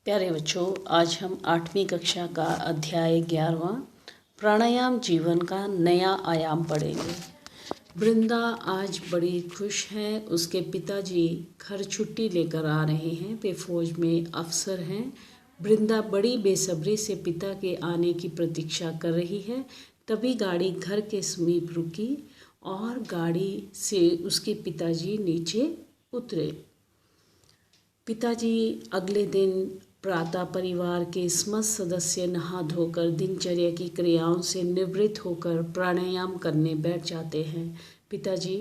प्यारे बच्चों, आज हम 8वीं कक्षा का अध्याय 11वां प्राणायाम जीवन का नया आयाम पढ़ेंगे। वृंदा आज बड़ी खुश है। उसके पिताजी घर छुट्टी लेकर आ रहे हैं। वे फौज में अफसर हैं। वृंदा बड़ी बेसब्री से पिता के आने की प्रतीक्षा कर रही है। तभी गाड़ी घर के समीप रुकी और गाड़ी से उसके पिताजी नीचे उतरे। पिताजी अगले दिन प्रातः परिवार के समस्त सदस्य नहा धोकर दिनचर्या की क्रियाओं से निवृत्त होकर प्राणायाम करने बैठ जाते हैं। पिताजी,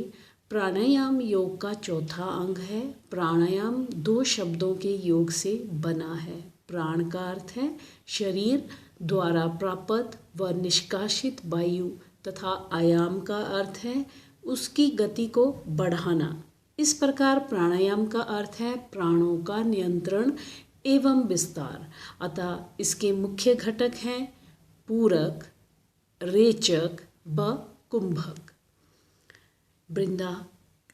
प्राणायाम योग का चौथा अंग है। प्राणायाम 2 शब्दों के योग से बना है। प्राण का अर्थ है शरीर द्वारा प्राप्त व निष्कासित वायु तथा आयाम का अर्थ है उसकी गति को बढ़ाना। इस प्रकार प्राणायाम का अर्थ है प्राणों का नियंत्रण एवं विस्तार। अतः इसके मुख्य घटक हैं पूरक, रेचक व कुंभक। वृंदा,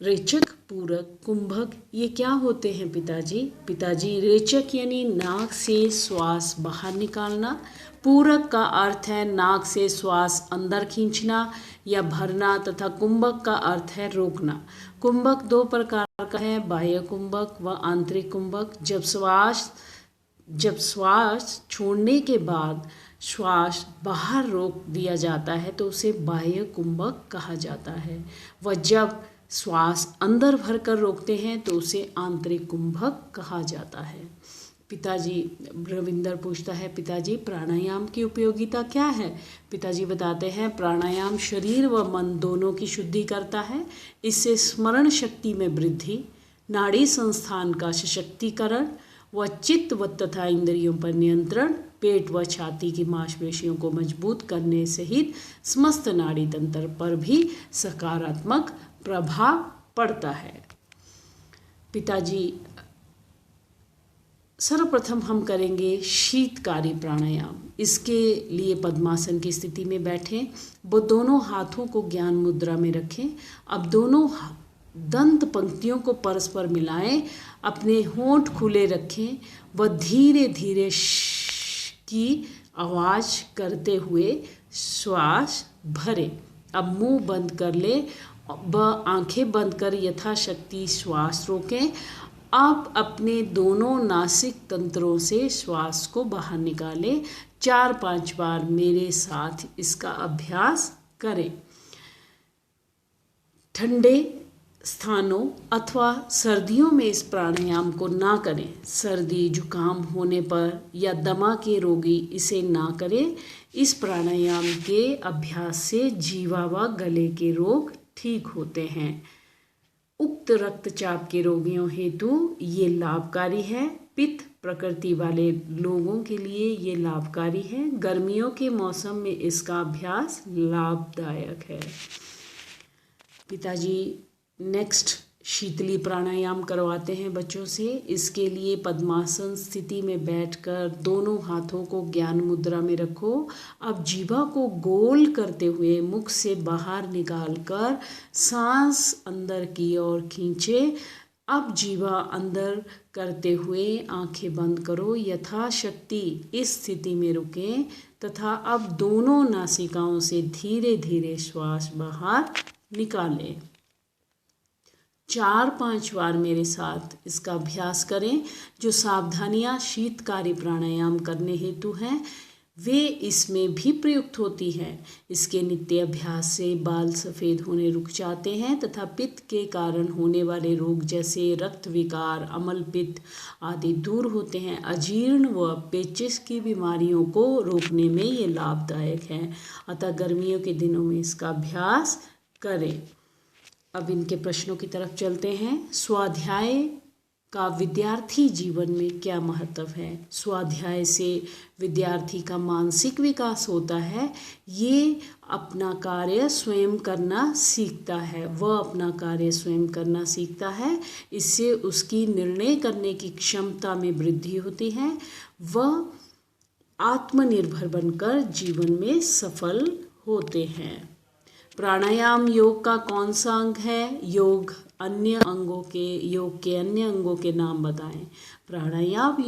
रेचक, पूरक, कुंभक ये क्या होते हैं पिताजी? पिताजी, रेचक यानी नाक से श्वास बाहर निकालना। पूरक का अर्थ है नाक से श्वास अंदर खींचना या भरना तथा कुंभक का अर्थ है रोकना। कुंभक 2 प्रकार का है, बाह्य कुंभक व आंतरिक कुंभक। जब श्वास छोड़ने के बाद श्वास बाहर रोक दिया जाता है तो उसे बाह्य कुंभक कहा जाता है। व जब श्वास अंदर भरकर रोकते हैं तो उसे आंतरिक कुंभक कहा जाता है। पिताजी, रविंदर पूछता है, पिताजी प्राणायाम की उपयोगिता क्या है? पिताजी बताते हैं, प्राणायाम शरीर व मन दोनों की शुद्धि करता है। इससे स्मरण शक्ति में वृद्धि, नाड़ी संस्थान का सशक्तिकरण व चित्त व तथा इंद्रियों पर नियंत्रण, पेट व छाती की मांसपेशियों को मजबूत करने सहित समस्त नाड़ी तंत्र पर भी सकारात्मक प्रभाव पड़ता है। पिताजी, सर्वप्रथम हम करेंगे शीतकारी प्राणायाम। इसके लिए पद्मासन की स्थिति में बैठें। वो दोनों हाथों को ज्ञान मुद्रा में रखें। अब दोनों दंत पंक्तियों को परस्पर मिलाएं, अपने होंठ खुले रखें व धीरे धीरे की आवाज़ करते हुए श्वास भरें। अब मुंह बंद कर ले व आंखें बंद कर यथाशक्ति श्वास रोकें। आप अपने दोनों नासिक तंत्रों से श्वास को बाहर निकालें। 4-5 बार मेरे साथ इसका अभ्यास करें। ठंडे स्थानों अथवा सर्दियों में इस प्राणायाम को ना करें। सर्दी जुकाम होने पर या दमा के रोगी इसे ना करें। इस प्राणायाम के अभ्यास से जीवा व गले के रोग ठीक होते हैं। उक्त रक्तचाप के रोगियों हेतु ये लाभकारी है। पित्त प्रकृति वाले लोगों के लिए ये लाभकारी है। गर्मियों के मौसम में इसका अभ्यास लाभदायक है। पिताजी नेक्स्ट शीतली प्राणायाम करवाते हैं बच्चों से। इसके लिए पद्मासन स्थिति में बैठकर दोनों हाथों को ज्ञान मुद्रा में रखो। अब जीवा को गोल करते हुए मुख से बाहर निकालकर सांस अंदर की ओर खींचे। अब जीवा अंदर करते हुए आंखें बंद करो। यथाशक्ति इस स्थिति में रुकें तथा अब दोनों नासिकाओं से धीरे धीरे श्वास बाहर निकालें। 4-5 बार मेरे साथ इसका अभ्यास करें। जो सावधानियां शीतकारी प्राणायाम करने हेतु हैं वे इसमें भी प्रयुक्त होती हैं। इसके नित्य अभ्यास से बाल सफ़ेद होने रुक जाते हैं तथा पित्त के कारण होने वाले रोग जैसे रक्त विकार, अम्ल पित्त आदि दूर होते हैं। अजीर्ण व पेचिश की बीमारियों को रोकने में ये लाभदायक है। अतः गर्मियों के दिनों में इसका अभ्यास करें। अब इनके प्रश्नों की तरफ चलते हैं। स्वाध्याय का विद्यार्थी जीवन में क्या महत्व है? स्वाध्याय से विद्यार्थी का मानसिक विकास होता है। ये अपना कार्य स्वयं करना सीखता है। वह अपना कार्य स्वयं करना सीखता है। इससे उसकी निर्णय करने की क्षमता में वृद्धि होती है। वह आत्मनिर्भर बनकर जीवन में सफल होते हैं। प्राणायाम योग का कौन सा अंग है? योग के अन्य अंगों के नाम बताएं। प्राणायाम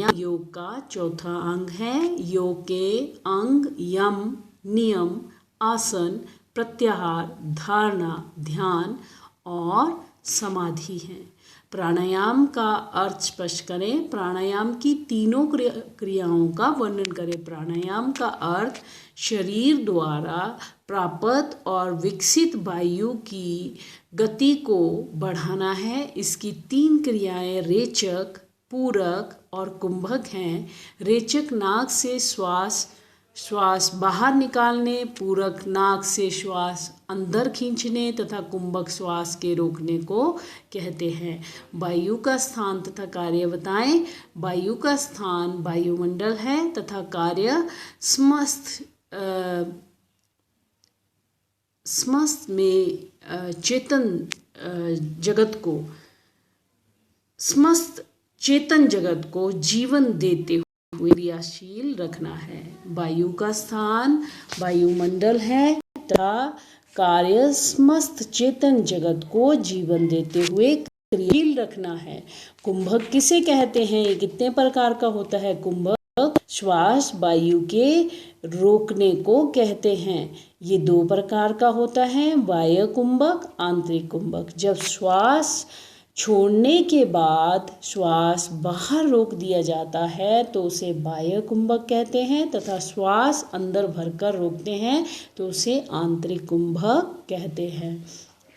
प्राणायाम योग का चौथा अंग है। योग के अंग यम, नियम, आसन, प्रत्याहार, धारणा, ध्यान और समाधि है। प्राणायाम का अर्थ स्पष्ट करें। प्राणायाम की तीनों क्रियाओं का वर्णन करें। प्राणायाम का अर्थ शरीर द्वारा प्राप्त और विकसित वायु की गति को बढ़ाना है। इसकी 3 क्रियाएं रेचक, पूरक और कुंभक हैं। रेचक नाक से श्वास बाहर निकालने, पूरक नाक से श्वास अंदर खींचने तथा कुंभक श्वास के रोकने को कहते हैं। वायु का स्थान तथा कार्य बताएं। वायु का स्थान वायुमंडल है तथा कार्य समस्त में समस्त चेतन जगत को जीवन देते हुए क्रियाशील रखना है। वायु का स्थान वायुमंडल है तथा कार्य समस्त चेतन जगत को जीवन देते हुए क्रियाशील रखना है। कुंभक किसे कहते हैं? ये कितने प्रकार का होता है? कुंभक श्वास वायु के रोकने को कहते हैं। ये 2 प्रकार का होता है, बाह्य कुंभक, आंतरिक कुंभक। जब श्वास छोड़ने के बाद श्वास बाहर रोक दिया जाता है तो उसे बाह्य कुंभक कहते हैं तथा श्वास अंदर भरकर रोकते हैं तो उसे आंतरिक कुंभक कहते हैं।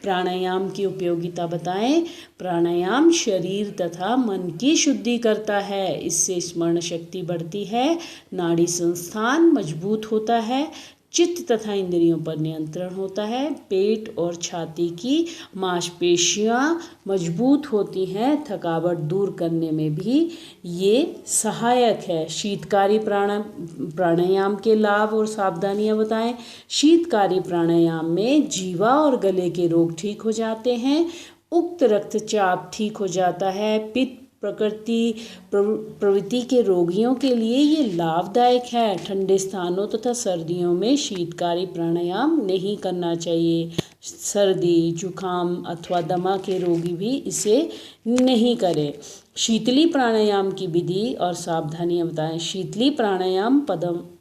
प्राणायाम की उपयोगिता बताएं। प्राणायाम शरीर तथा मन की शुद्धि करता है। इससे स्मरण शक्ति बढ़ती है, नाड़ी संस्थान मजबूत होता है, चित्त तथा इंद्रियों पर नियंत्रण होता है, पेट और छाती की मांसपेशियां मजबूत होती हैं, थकावट दूर करने में भी ये सहायक है। शीतकारी प्राणायाम के लाभ और सावधानियां बताएं। शीतकारी प्राणायाम में जीवा और गले के रोग ठीक हो जाते हैं, उक्त रक्तचाप ठीक हो जाता है, पित्त प्रवृत्ति के रोगियों के लिए ये लाभदायक है। ठंडे स्थानों तथा सर्दियों में शीतकारी प्राणायाम नहीं करना चाहिए। सर्दी, जुखाम अथवा दमा के रोगी भी इसे नहीं करें। शीतली प्राणायाम की विधि और सावधानियां बताएं। शीतली प्राणायाम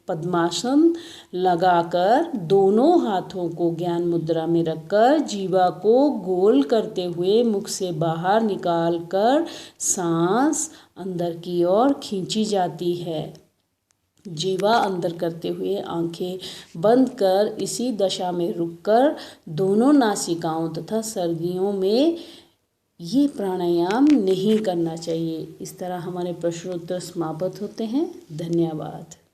पद्मासन लगाकर दोनों हाथों को ज्ञान मुद्रा में रखकर जीवा को गोल करते हुए मुख से बाहर निकालकर सांस अंदर की ओर खींची जाती है। जीवा अंदर करते हुए आंखें बंद कर इसी दशा में रुककर दोनों नासिकाओं तथा सर्दियों में ये प्राणायाम नहीं करना चाहिए। इस तरह हमारे प्रश्नोत्तर समाप्त होते हैं। धन्यवाद।